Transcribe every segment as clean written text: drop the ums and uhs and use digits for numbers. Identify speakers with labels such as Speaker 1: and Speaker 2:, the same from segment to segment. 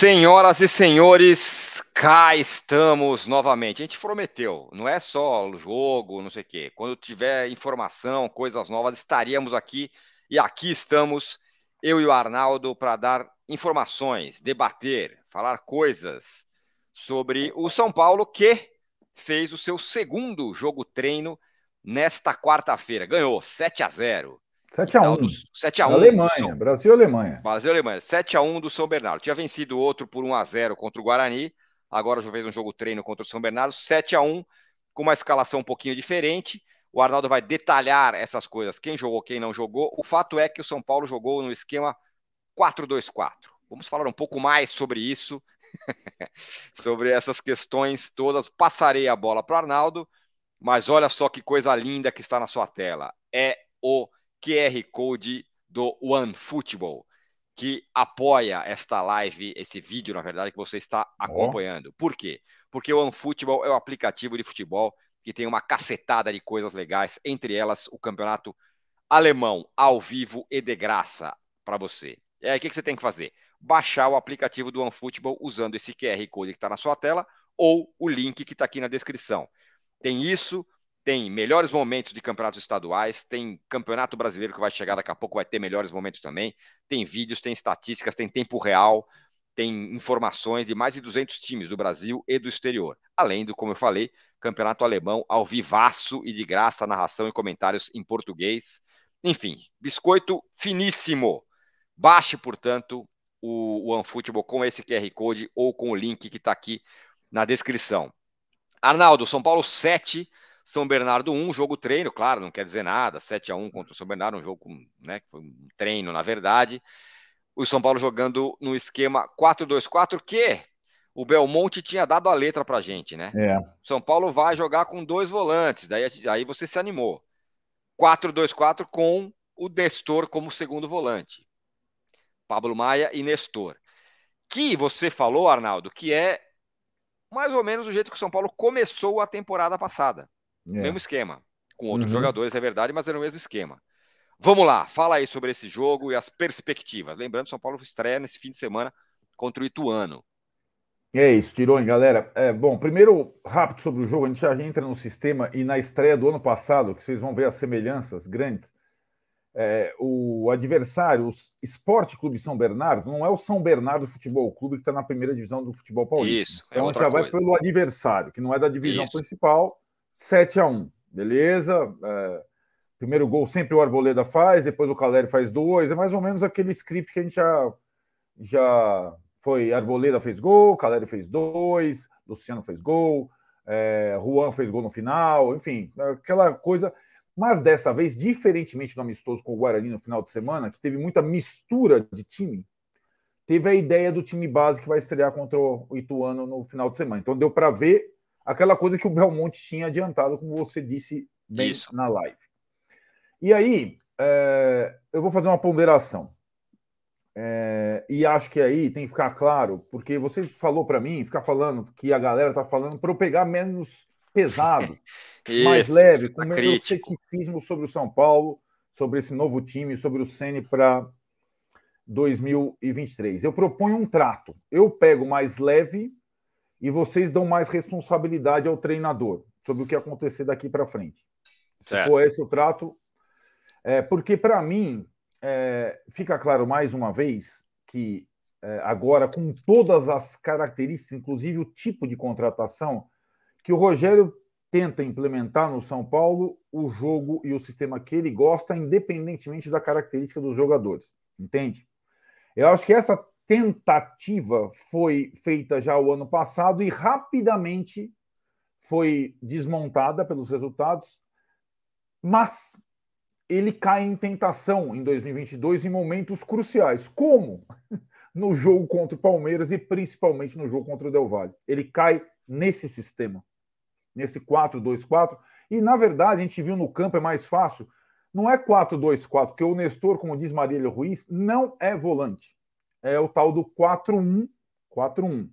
Speaker 1: Senhoras e senhores, cá estamos novamente. A gente prometeu, não é só jogo, não sei o quê. Quando tiver informação, coisas novas, estaríamos aqui. E aqui estamos, eu e o Arnaldo, para dar informações, debater, falar coisas sobre o São Paulo, que fez o seu segundo jogo treino nesta quarta-feira. Ganhou 7-0. E tal,
Speaker 2: 7-1.
Speaker 1: 7-1 do
Speaker 2: Alemanha,
Speaker 1: São
Speaker 2: Brasil e Alemanha.
Speaker 1: Brasil e Alemanha, 7-1 do São Bernardo. Tinha vencido outro por 1-0 contra o Guarani. Agora já fez um jogo treino contra o São Bernardo. 7-1, com uma escalação um pouquinho diferente. O Arnaldo vai detalhar essas coisas, quem jogou, quem não jogou. O fato é que o São Paulo jogou no esquema 4-2-4. Vamos falar um pouco mais sobre isso, sobre essas questões todas. Passarei a bola para o Arnaldo, mas olha só que coisa linda que está na sua tela. É o QR Code do OneFootball, que apoia esta live, esse vídeo, na verdade, que você está acompanhando. Por quê? Porque o OneFootball é o aplicativo de futebol que tem uma cacetada de coisas legais, entre elas o campeonato alemão, ao vivo e de graça para você. E aí, o que você tem que fazer? Baixar o aplicativo do OneFootball usando esse QR Code que está na sua tela ou o link que está aqui na descrição. Tem isso, tem melhores momentos de campeonatos estaduais, tem campeonato brasileiro que vai chegar daqui a pouco, vai ter melhores momentos também, tem vídeos, tem estatísticas, tem tempo real, tem informações de mais de 200 times do Brasil e do exterior. Além do, como eu falei, campeonato alemão ao vivaço e de graça, narração e comentários em português. Enfim, biscoito finíssimo. Baixe, portanto, o OneFootball com esse QR Code ou com o link que está aqui na descrição. Arnaldo, São Paulo 7, São Bernardo 1, jogo treino, claro, não quer dizer nada, 7-1 contra o São Bernardo, um jogo né, foi um treino, na verdade. O São Paulo jogando no esquema 4-2-4, que o Belmonte tinha dado a letra pra gente, né?
Speaker 2: É.
Speaker 1: São Paulo vai jogar com 2 volantes, daí você se animou. 4-2-4 com o Nestor como segundo volante. Pablo Maia e Nestor. Que você falou, Arnaldo, que é mais ou menos o jeito que o São Paulo começou a temporada passada.
Speaker 2: É.
Speaker 1: Mesmo esquema. Com outros
Speaker 2: Uhum.
Speaker 1: jogadores, é verdade, mas era o mesmo esquema. Vamos lá, fala aí sobre esse jogo e as perspectivas. Lembrando, São Paulo estreia nesse fim de semana contra o Ituano.
Speaker 2: É isso, Tirone, galera. Bom, primeiro, rápido sobre o jogo, a gente já entra no sistema e na estreia do ano passado, que vocês vão ver as semelhanças grandes, o adversário, o Esporte Clube São Bernardo, não é o São Bernardo Futebol Clube que está na primeira divisão do futebol paulista.
Speaker 1: Isso, é
Speaker 2: Então a gente
Speaker 1: outra
Speaker 2: já vai
Speaker 1: coisa.
Speaker 2: pelo adversário, que não é da divisão
Speaker 1: Isso.
Speaker 2: principal, 7-1, beleza? Primeiro gol sempre o Arboleda faz, depois o Caleri faz 2, é mais ou menos aquele script que a gente já foi. Arboleda fez gol, Caleri fez 2, Luciano fez gol, Juan fez gol no final, enfim, aquela coisa. Mas dessa vez, diferentemente do amistoso com o Guarani no final de semana, que teve muita mistura de time, teve a ideia do time base que vai estrear contra o Ituano no final de semana. Então deu para ver aquela coisa que o Belmonte tinha adiantado, como você disse bem
Speaker 1: Isso.
Speaker 2: na live. E aí, eu vou fazer uma ponderação. E acho que aí tem que ficar claro, porque você falou para mim, ficar falando que a galera tá falando para eu pegar menos pesado, mais
Speaker 1: Isso, você
Speaker 2: leve, com
Speaker 1: tá
Speaker 2: menos
Speaker 1: crítico.
Speaker 2: ceticismo sobre o São Paulo, sobre esse novo time, sobre o Ceni para 2023. Eu proponho um trato. Eu pego mais leve e vocês dão mais responsabilidade ao treinador sobre o que acontecer daqui para frente. Se
Speaker 1: Certo.
Speaker 2: for esse o trato, porque para mim fica claro mais uma vez que agora, com todas as características, inclusive o tipo de contratação, que o Rogério tenta implementar no São Paulo o jogo e o sistema que ele gosta, independentemente da característica dos jogadores. Entende? Eu acho que essa tentativa foi feita já o ano passado e rapidamente foi desmontada pelos resultados, mas ele cai em tentação em 2022 em momentos cruciais, como no jogo contra o Palmeiras e principalmente no jogo contra o Del Valle. Ele cai nesse sistema, nesse 4-2-4, e na verdade a gente viu no campo, é mais fácil, não é 4-2-4, porque o Nestor, como diz Marília Ruiz, não é volante. É o tal do 4-1-4-1.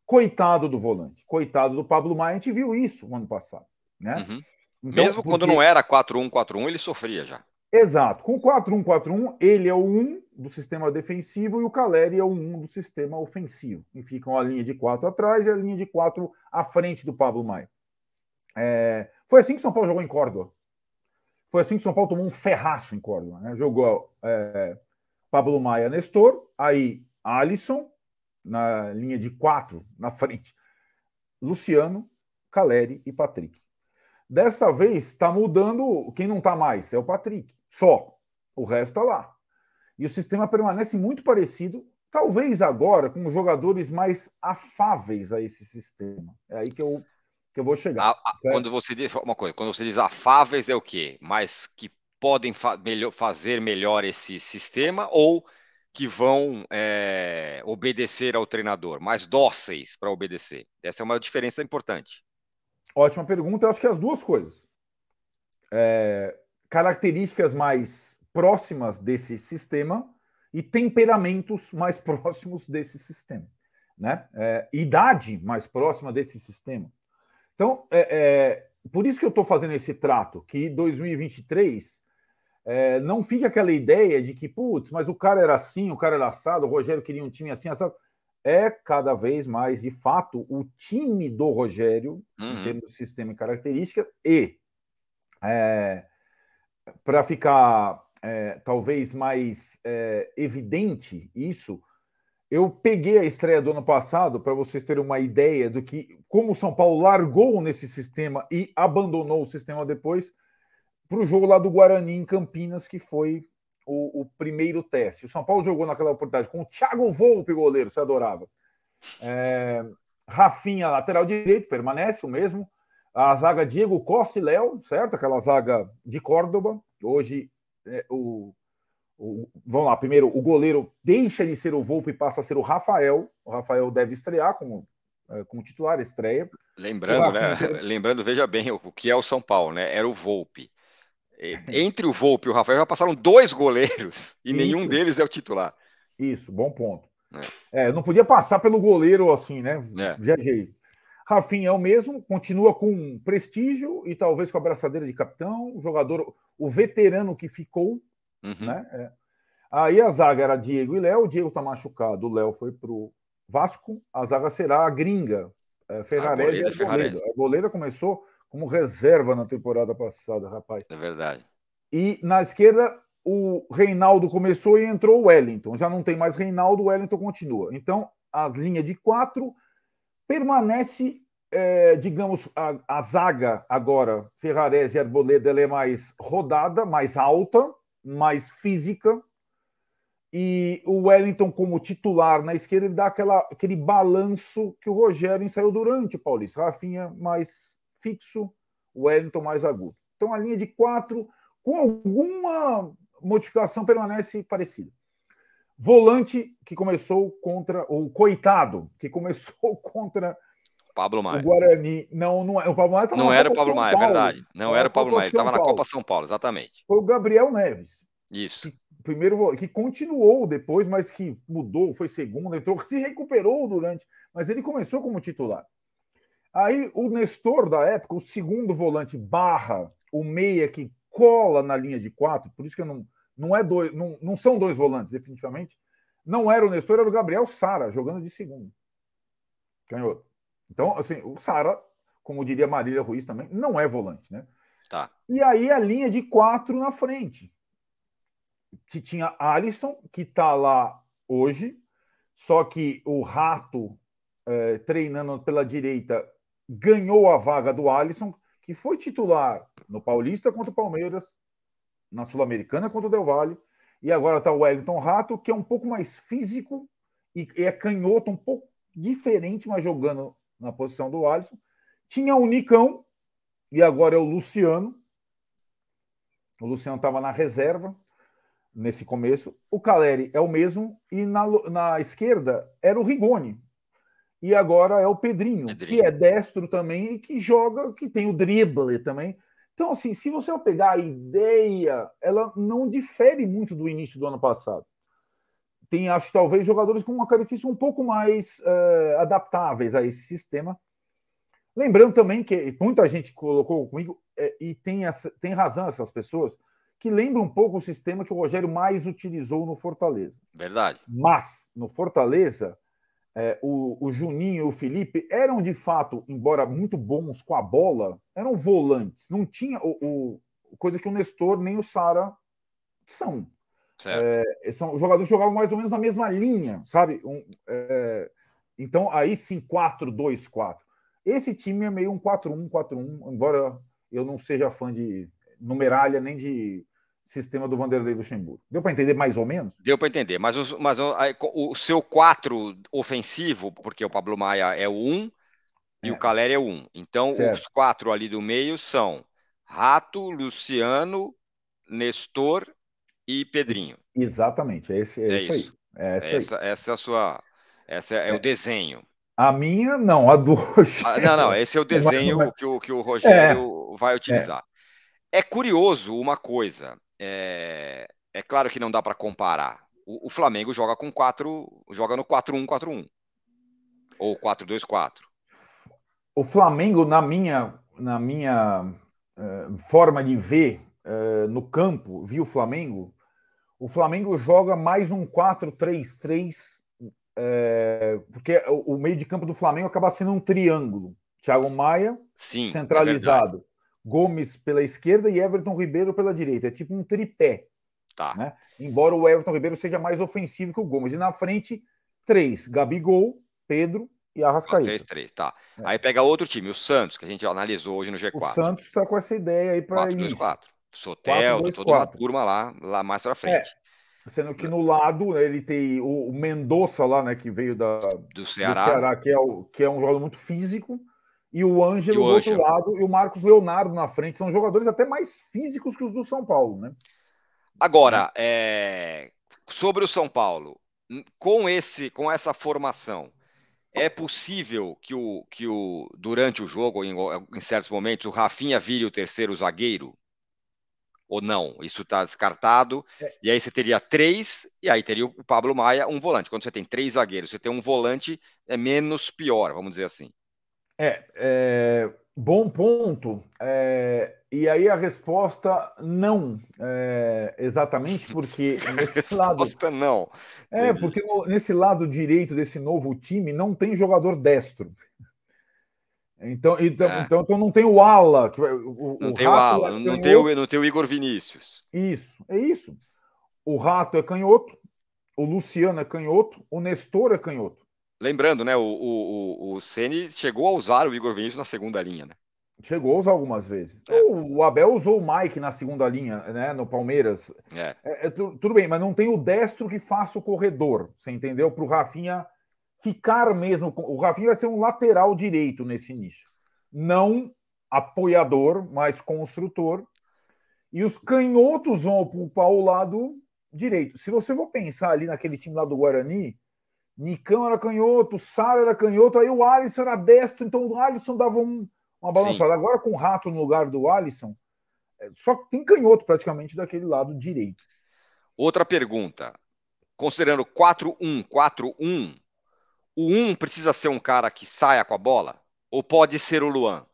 Speaker 2: Coitado do volante, coitado do Pablo Maia, a gente viu isso no ano passado, né?
Speaker 1: Uhum.
Speaker 2: Então,
Speaker 1: Mesmo quando não era 4-1-4-1, ele sofria já.
Speaker 2: Exato. Com 4-1-4-1, ele é o 1 do sistema defensivo e o Caleri é o 1 do sistema ofensivo. E ficam a linha de 4 atrás e a linha de 4 à frente do Pablo Maia. Foi assim que o São Paulo jogou em Córdoba. Foi assim que o São Paulo tomou um ferraço em Córdoba. Né? Jogou Pablo Maia, Nestor, aí Alisson, na linha de 4 na frente, Luciano, Caleri e Patrick. Dessa vez está mudando, quem não está mais é o Patrick, só. O resto está lá. E o sistema permanece muito parecido, talvez agora com jogadores mais afáveis a esse sistema. É aí que eu vou chegar.
Speaker 1: Quando você diz uma coisa, quando você diz afáveis é o quê? Mas que podem fazer melhor esse sistema ou que vão obedecer ao treinador, mais dóceis para obedecer? Essa é uma diferença importante.
Speaker 2: Ótima pergunta. Eu acho que as duas coisas. Características mais próximas desse sistema e temperamentos mais próximos desse sistema. Né? Idade mais próxima desse sistema. Então, por isso que eu estou fazendo esse trato, que 2023 não fica aquela ideia de que, putz, mas o cara era assim, o cara era assado, o Rogério queria um time assim, assado. É cada vez mais, de fato, o time do Rogério, em termos de sistema e característica, e para ficar talvez mais evidente isso, eu peguei a estreia do ano passado para vocês terem uma ideia do que, como o São Paulo largou nesse sistema e abandonou o sistema depois, para o jogo lá do Guarani em Campinas, que foi o primeiro teste. O São Paulo jogou naquela oportunidade com o Thiago Volpe, goleiro, você adorava. Rafinha, lateral direito, permanece o mesmo. A zaga Diego Costa e Léo, certo? Aquela zaga de Córdoba. Hoje, vamos lá, primeiro, o goleiro deixa de ser o Volpe e passa a ser o Rafael. O Rafael deve estrear como titular, estreia.
Speaker 1: Lembrando, né? Lembrando, veja bem, o que é o São Paulo, né? Era o Volpe. Entre o Volpe e o Rafael já passaram 2 goleiros e nenhum deles é o titular.
Speaker 2: Isso, bom ponto. Não podia passar pelo goleiro assim, né? Viajei. Rafinha é o mesmo, continua com prestígio e talvez com a braçadeira de capitão, o jogador, o veterano que ficou, né? Aí a zaga era Diego e Léo, o Diego tá machucado, o Léo foi pro Vasco, a zaga será a gringa, Ferrarese e Arboleda. A Arboleda começou como reserva na temporada passada, rapaz.
Speaker 1: É verdade.
Speaker 2: E na esquerda, o Reinaldo começou e entrou o Wellington. Já não tem mais Reinaldo, o Wellington continua. Então, a linha de 4 permanece, digamos, a zaga agora, Ferrarese e Arboleda, ela é mais rodada, mais alta, mais física. E o Wellington, como titular na esquerda, ele dá aquele balanço que o Rogério ensaiou durante o Paulista. Rafinha mais fixo, o Wellington mais agudo. Então, a linha de 4, com alguma modificação, permanece parecida. Volante, que começou contra o Coitado, que começou contra
Speaker 1: Pablo Maia.
Speaker 2: O Guarani. Não é, o Pablo Maia estava
Speaker 1: não era o Pablo Maia, é verdade. Não era o Pablo Maia, ele estava na Copa São Paulo, exatamente.
Speaker 2: Foi o Gabriel Neves.
Speaker 1: Isso.
Speaker 2: Que continuou depois, mas que mudou, foi segundo, entrou, se recuperou durante, mas ele começou como titular. Aí o Nestor da época, o segundo volante barra, o meia que cola na linha de 4, por isso que não são 2 volantes, definitivamente. Não era o Nestor, era o Gabriel Sara, jogando de segundo. Canhoto. Então, assim, o Sara, como diria Marília Ruiz também, não é volante, né?
Speaker 1: Tá.
Speaker 2: E aí a linha de 4 na frente. Que tinha Alisson, que está lá hoje, só que o Rato, treinando pela direita, ganhou a vaga do Alisson, que foi titular no Paulista contra o Palmeiras, na Sul-Americana contra o Del Valle, e agora está o Wellington Rato, que é um pouco mais físico e é canhoto, um pouco diferente, mas jogando na posição do Alisson. Tinha o Nicão, e agora é o Luciano. O Luciano estava na reserva nesse começo. O Caleri é o mesmo, e na esquerda era o Rigoni. E agora é o Pedrinho, que é destro também e que joga, que tem o drible também. Então, assim, se você pegar a ideia, ela não difere muito do início do ano passado. Tem, acho, talvez, jogadores com uma característica um pouco mais adaptáveis a esse sistema. Lembrando também que muita gente colocou comigo, e tem razão essas pessoas, que lembra um pouco o sistema que o Rogério mais utilizou no Fortaleza.
Speaker 1: Verdade.
Speaker 2: Mas, no Fortaleza, o Juninho e o Felipe eram, de fato, embora muito bons com a bola, eram volantes. Não tinha coisa que o Nestor nem o Sara são. São jogadores que jogavam mais ou menos na mesma linha, sabe? Então, aí sim, 4-2-4. Esse time é meio um 4-1, 4-1, embora eu não seja fã de numeralha nem de sistema do Vanderlei Luxemburgo. Deu para entender mais ou menos?
Speaker 1: Deu para entender, mas o seu 4 ofensivo, porque o Pablo Maia é o 1 e o Caleri é o 1. Então,
Speaker 2: certo.
Speaker 1: Os 4 ali do meio são Rato, Luciano, Nestor e Pedrinho.
Speaker 2: Exatamente, é isso aí.
Speaker 1: Essa é a sua. Essa é o desenho.
Speaker 2: A minha, não, a do Rogério.
Speaker 1: Não, esse é o desenho que o Rogério vai utilizar. É curioso uma coisa. É claro que não dá para comparar. O Flamengo joga no 4-1-4-1 ou 4-2-4.
Speaker 2: O Flamengo, na minha forma de ver no campo, vi o Flamengo joga mais um 4-3-3, porque o meio de campo do Flamengo acaba sendo um triângulo. Thiago Maia,
Speaker 1: sim,
Speaker 2: centralizado. Gomes pela esquerda e Everton Ribeiro pela direita. É tipo um tripé.
Speaker 1: Tá.
Speaker 2: Né? Embora o Everton Ribeiro seja mais ofensivo que o Gomes. E na frente, 3. Gabigol, Pedro e Arrascaeta.
Speaker 1: 3-3, tá. Aí pega outro time, o Santos, que a gente analisou hoje no G4.
Speaker 2: O Santos está com essa ideia aí para início.
Speaker 1: 4-2-4. Soteldo, toda uma turma lá mais para frente.
Speaker 2: Sendo que no lado ele tem o Mendonça lá, né, que veio do Ceará, que é um jogador muito físico, e o Ângelo do outro lado, e o Marcos Leonardo na frente. São jogadores até mais físicos que os do São Paulo, né?
Speaker 1: Agora, sobre o São Paulo, com essa formação, é possível que durante o jogo, em certos momentos, o Rafinha vire o terceiro zagueiro? Ou não? Isso está descartado. E aí você teria 3, e aí teria o Pablo Maia, um volante. Quando você tem 3 zagueiros, você tem um volante, é menos pior, vamos dizer assim.
Speaker 2: Bom ponto. E aí a resposta não, exatamente porque nesse lado.
Speaker 1: Não.
Speaker 2: Porque nesse lado direito desse novo time não tem jogador destro. Então não tem o ala.
Speaker 1: Não tem o ala, não tem o Igor Vinícius.
Speaker 2: Isso, é isso. O Rato é canhoto, o Luciano é canhoto, o Nestor é canhoto.
Speaker 1: Lembrando, né? O Ceni chegou a usar o Igor Vinícius na segunda linha, né?
Speaker 2: Chegou a usar algumas vezes. O Abel usou o Mike na segunda linha, né? No Palmeiras. Tudo bem, mas não tem o destro que faça o corredor. Você entendeu? Para o Rafinha ficar mesmo. O Rafinha vai ser um lateral direito nesse início. Não apoiador, mas construtor. E os canhotos vão ocupar o lado direito. Se você for pensar ali naquele time lá do Guarani, Nicão era canhoto, Sara era canhoto, aí o Alisson era destro, então o Alisson dava uma balançada. Sim. Agora com o Rato no lugar do Alisson, só tem canhoto praticamente daquele lado direito.
Speaker 1: Outra pergunta. Considerando 4-1, 4-1, o 1 precisa ser um cara que saia com a bola? Ou pode ser o Luan?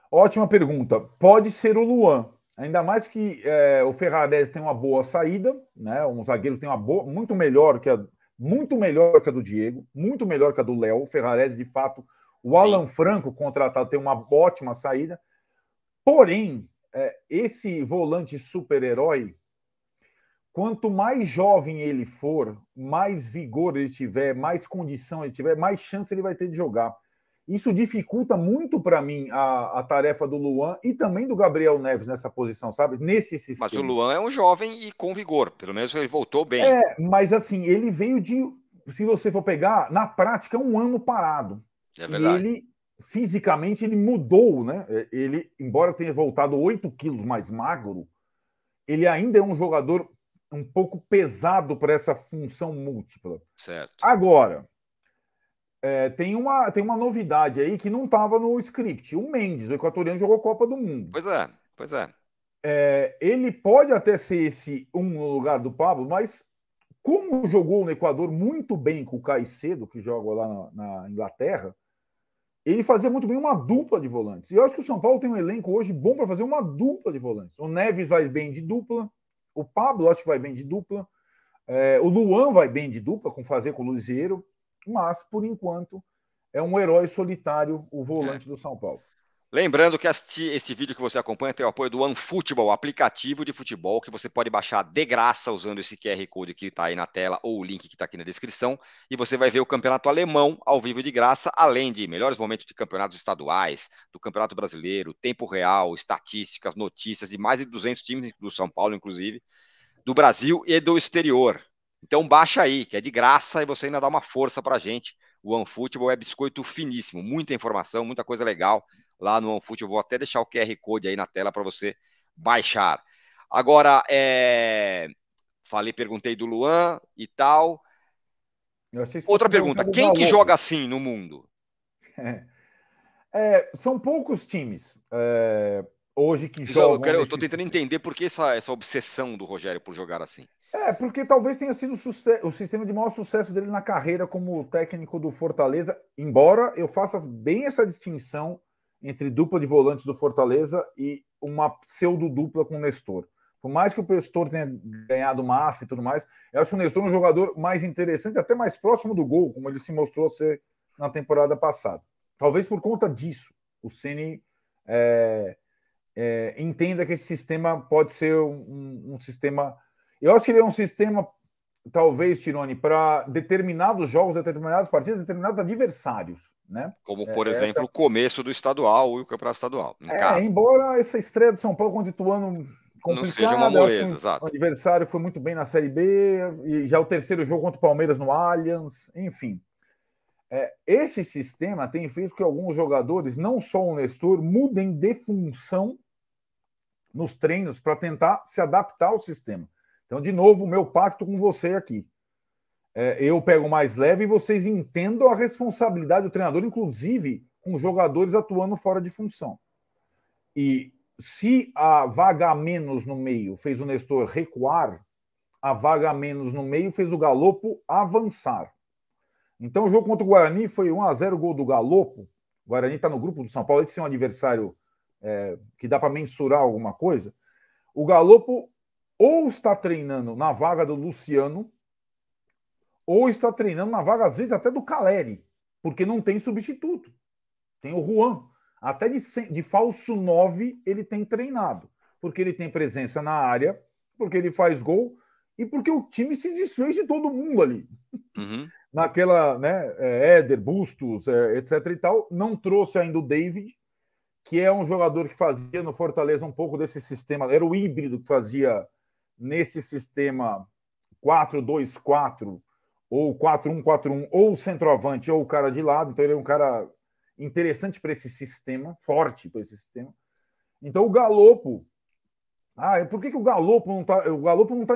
Speaker 2: Ótima pergunta. Pode ser o Luan. Ainda mais que o Ferrarese tem uma boa saída, né? Um zagueiro que tem uma boa, muito melhor que a do Diego, muito melhor que a do Léo. O Ferrarese, de fato, o Alan Franco contratado tem uma ótima saída. Porém, esse volante super-herói, quanto mais jovem ele for, mais vigor ele tiver, mais condição ele tiver, mais chance ele vai ter de jogar. Isso dificulta muito para mim a tarefa do Luan e também do Gabriel Neves nessa posição, sabe? Nesse sistema.
Speaker 1: Mas o Luan é um jovem e com vigor, pelo menos ele voltou bem.
Speaker 2: Mas assim, ele veio de, se você for pegar, na prática, um ano parado.
Speaker 1: É verdade.
Speaker 2: E ele, fisicamente, ele mudou, né? Ele, embora tenha voltado 8 quilos mais magro, ele ainda é um jogador um pouco pesado para essa função múltipla.
Speaker 1: Certo.
Speaker 2: Agora, tem uma novidade aí que não estava no script. O Mendes, o equatoriano, jogou Copa do Mundo.
Speaker 1: Pois é.
Speaker 2: Ele pode até ser esse no lugar do Pablo, mas como jogou no Equador muito bem com o Caicedo, que joga lá na Inglaterra, ele fazia muito bem uma dupla de volantes. E eu acho que o São Paulo tem um elenco hoje bom para fazer uma dupla de volantes. O Neves vai bem de dupla, o Pablo acho que vai bem de dupla, o Luan vai bem de dupla, com fazer com o Luziero, mas, por enquanto, é um herói solitário o volante do São Paulo.
Speaker 1: Lembrando que esse vídeo que você acompanha tem o apoio do OneFootball, aplicativo de futebol que você pode baixar de graça usando esse QR Code que está aí na tela ou o link que está aqui na descrição. E você vai ver o campeonato alemão ao vivo de graça, além de melhores momentos de campeonatos estaduais, do Campeonato Brasileiro, tempo real, estatísticas, notícias de mais de 200 times, do São Paulo inclusive, do Brasil e do exterior. Então baixa aí, que é de graça e você ainda dá uma força para a gente. O OneFootball é biscoito finíssimo, muita informação, muita coisa legal lá no OneFootball. Vou até deixar o QR Code aí na tela para você baixar. Agora, perguntei do Luan e tal. Outra pergunta, quem que joga assim no mundo?
Speaker 2: São poucos times hoje que jogam.
Speaker 1: Eu estou tentando entender por que essa obsessão do Rogério por jogar assim.
Speaker 2: Porque talvez tenha sido o sistema de maior sucesso dele na carreira como técnico do Fortaleza, embora eu faça bem essa distinção entre dupla de volantes do Fortaleza e uma pseudo-dupla com o Nestor. Por mais que o Nestor tenha ganhado massa e tudo mais, eu acho o Nestor um jogador mais interessante, até mais próximo do gol, como ele se mostrou ser na temporada passada. Talvez por conta disso, o Ceni entenda que esse sistema pode ser um sistema... Eu acho que ele é um sistema, talvez, Tironi, para determinados jogos, determinadas partidas, determinados adversários, né?
Speaker 1: Como, por exemplo, o começo do estadual e o campeonato estadual.
Speaker 2: Embora essa estreia do São Paulo contra o Ituano complicada,
Speaker 1: não seja uma moleza, exato.
Speaker 2: O adversário foi muito bem na Série B, e já o terceiro jogo contra o Palmeiras no Allianz, enfim. Esse sistema tem feito que alguns jogadores, não só o Nestor, mudem de função nos treinos para tentar se adaptar ao sistema. Então, de novo, o meu pacto com você aqui. Eu pego mais leve e vocês entendam a responsabilidade do treinador, inclusive com jogadores atuando fora de função. E se a vaga a menos no meio fez o Nestor recuar, a vaga a menos no meio fez o Galopo avançar. Então, o jogo contra o Guarani foi 1-0 gol do Galopo. O Guarani está no grupo do São Paulo. Esse é um adversário que dá para mensurar alguma coisa. O Galopo ou está treinando na vaga do Luciano, ou está treinando na vaga, às vezes, até do Caleri, porque não tem substituto. Tem o Juan. Até de falso 9 ele tem treinado, porque ele tem presença na área, porque ele faz gol e porque o time se desfez de todo mundo ali.
Speaker 1: Uhum.
Speaker 2: Naquela, Éder, Bustos, etc e tal, não trouxe ainda o David, que é um jogador que fazia no Fortaleza um pouco desse sistema, era o híbrido que fazia nesse sistema 4-2-4 ou 4-1-4-1, ou o centroavante ou o cara de lado. Então ele é um cara interessante para esse sistema, forte para esse sistema. Então o Galopo... por que o Galopo não está... O Galopo não está...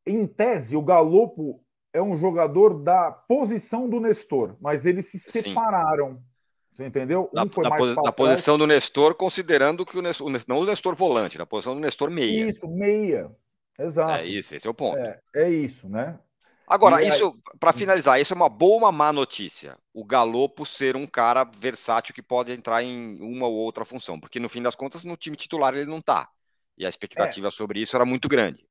Speaker 2: Em tese, o Galopo é um jogador da posição do Nestor, mas eles se separaram. Você entendeu?
Speaker 1: Da posição do Nestor, considerando que não o Nestor volante, na posição do Nestor meia.
Speaker 2: Isso, meia. Exato.
Speaker 1: Esse é o ponto.
Speaker 2: É isso, né?
Speaker 1: Agora, para finalizar, isso é uma boa ou uma má notícia? O Galopo ser um cara versátil que pode entrar em uma ou outra função, porque no fim das contas, no time titular ele não tá. E a expectativa sobre isso era muito grande.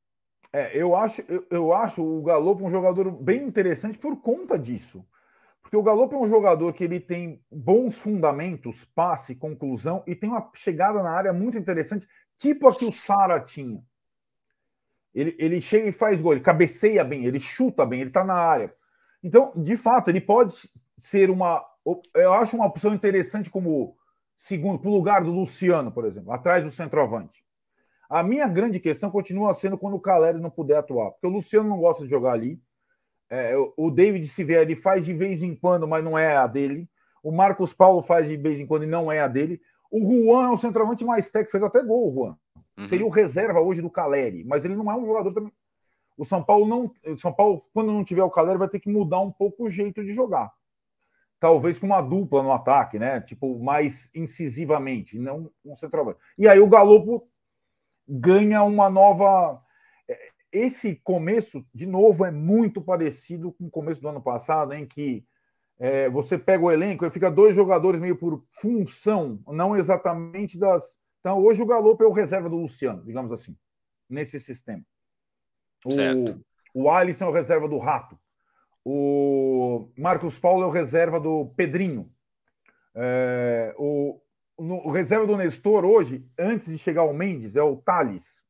Speaker 2: Eu acho o Galopo um jogador bem interessante por conta disso. Porque o Galopo é um jogador que ele tem bons fundamentos, passe, conclusão, e tem uma chegada na área muito interessante, tipo a que o Sara tinha. Ele chega e faz gol, ele cabeceia bem, ele chuta bem, ele está na área. Então, de fato, ele pode ser eu acho uma opção interessante como segundo, para o lugar do Luciano, por exemplo, atrás do centroavante. A minha grande questão continua sendo quando o Caleri não puder atuar, porque o Luciano não gosta de jogar ali. O David Silveira faz de vez em quando, mas não é a dele. O Marcos Paulo faz de vez em quando e não é a dele. O Juan é um centroavante mais técnico, fez até gol, o Juan. Uhum. Seria o reserva hoje do Caleri, mas ele não é um jogador também. O São Paulo, quando não tiver o Caleri, vai ter que mudar um pouco o jeito de jogar. Talvez com uma dupla no ataque, né? Tipo, mais incisivamente, não um centroavante. E aí o Galopo ganha uma nova... Esse começo, de novo, é muito parecido com o começo do ano passado, em que você pega o elenco e fica dois jogadores meio por função, não exatamente das. Então, hoje o Galo é o reserva do Luciano, digamos assim, nesse sistema.
Speaker 1: Certo.
Speaker 2: O Alisson é o reserva do Rato. O Marcos Paulo é o reserva do Pedrinho. O reserva do Nestor hoje, antes de chegar ao Mendes, é o Thales.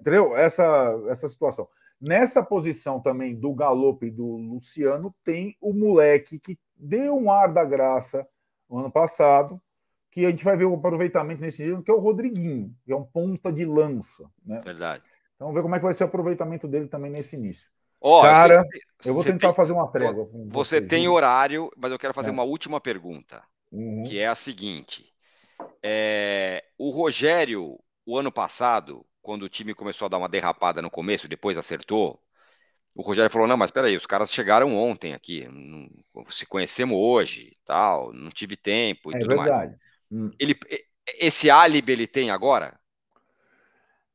Speaker 2: Entendeu? Essa situação. Nessa posição também do Galope e do Luciano, tem o moleque que deu um ar da graça no ano passado, que a gente vai ver o aproveitamento nesse dia, que é o Rodriguinho, que é um ponta de lança. Né?
Speaker 1: Verdade.
Speaker 2: Então, vamos ver como é que vai ser o aproveitamento dele também nesse início.
Speaker 1: Ó,
Speaker 2: Cara, eu vou
Speaker 1: você
Speaker 2: tentar
Speaker 1: tem,
Speaker 2: fazer uma trégua com
Speaker 1: você
Speaker 2: você,
Speaker 1: tem
Speaker 2: juro.
Speaker 1: horário, mas eu quero fazer uma última pergunta, que
Speaker 2: Uhum.
Speaker 1: é a seguinte. O Rogério, o ano passado, quando o time começou a dar uma derrapada no começo, depois acertou, o Rogério falou, não, mas peraí, os caras chegaram ontem aqui, se conhecemos hoje, tal, não tive tempo e
Speaker 2: É
Speaker 1: tudo mais.
Speaker 2: verdade.
Speaker 1: Esse álibi ele tem agora?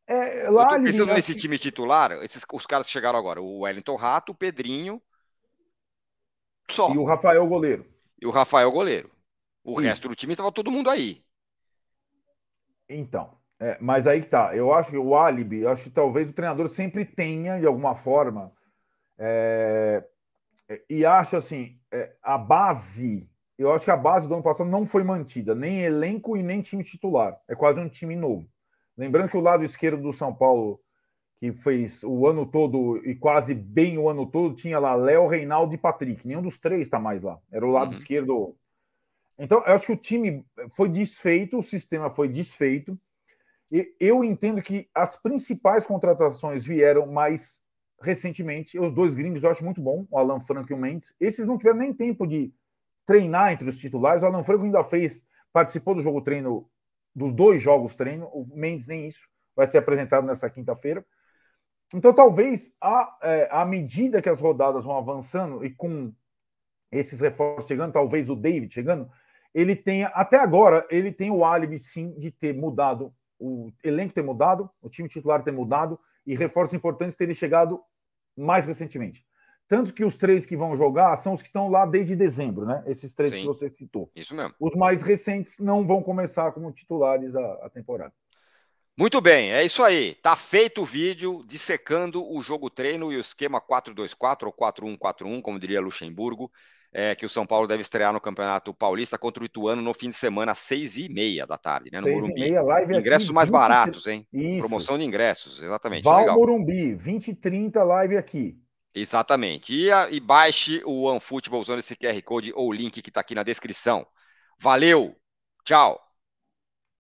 Speaker 1: Eu
Speaker 2: Lá,
Speaker 1: tô
Speaker 2: Libi,
Speaker 1: pensando
Speaker 2: acho
Speaker 1: nesse
Speaker 2: que.
Speaker 1: time titular, os caras que chegaram agora, o Wellington Rato, o Pedrinho,
Speaker 2: E o
Speaker 1: só,
Speaker 2: Rafael goleiro.
Speaker 1: e o Rafael goleiro. O resto
Speaker 2: Isso.
Speaker 1: do time tava todo mundo aí.
Speaker 2: Então. Mas aí que tá. Eu acho que o álibi, eu acho que talvez o treinador sempre tenha, de alguma forma, é, e acho assim, a base, eu acho que a base do ano passado não foi mantida, nem elenco e nem time titular. É quase um time novo. Lembrando que o lado esquerdo do São Paulo, que fez o ano todo e quase bem o ano todo, tinha lá Léo, Reinaldo e Patrick. Nenhum dos três está mais lá. Era o lado
Speaker 1: Uhum.
Speaker 2: esquerdo. Então, eu acho que o time foi desfeito, o sistema foi desfeito. E eu entendo que as principais contratações vieram mais recentemente. Os dois gringos eu acho muito bom, o Alan Franco e o Mendes. Esses não tiveram nem tempo de treinar entre os titulares. O Alan Franco ainda participou do jogo treino, dos dois jogos treino. O Mendes nem isso. Vai ser apresentado nesta quinta-feira. Então, talvez, à medida que as rodadas vão avançando e com esses reforços chegando, talvez o David chegando, ele tenha, até agora, ele tem o álibi, sim, de ter mudado, o elenco ter mudado, o time titular ter mudado e reforços importantes terem chegado mais recentemente. Tanto que os três que vão jogar são os que estão lá desde dezembro, né? Esses três que
Speaker 1: Sim,
Speaker 2: você citou.
Speaker 1: isso mesmo.
Speaker 2: Os mais recentes não vão começar como titulares a temporada.
Speaker 1: Muito bem, é isso aí. Tá feito o vídeo dissecando o jogo treino e o esquema 4-2-4 ou 4-1-4-1, como diria Luxemburgo, que o São Paulo deve estrear no Campeonato Paulista contra o Ituano no fim de semana, às 6h30 da tarde, né, no
Speaker 2: Seis e
Speaker 1: Morumbi.
Speaker 2: meia, live aqui,
Speaker 1: Ingressos mais
Speaker 2: 23.
Speaker 1: baratos, hein?
Speaker 2: Isso.
Speaker 1: Promoção de ingressos, exatamente.
Speaker 2: Val
Speaker 1: Legal.
Speaker 2: Morumbi, 20 e 30, live aqui.
Speaker 1: Exatamente. E baixe o OneFootball usando esse QR Code ou link que está aqui na descrição. Valeu! Tchau!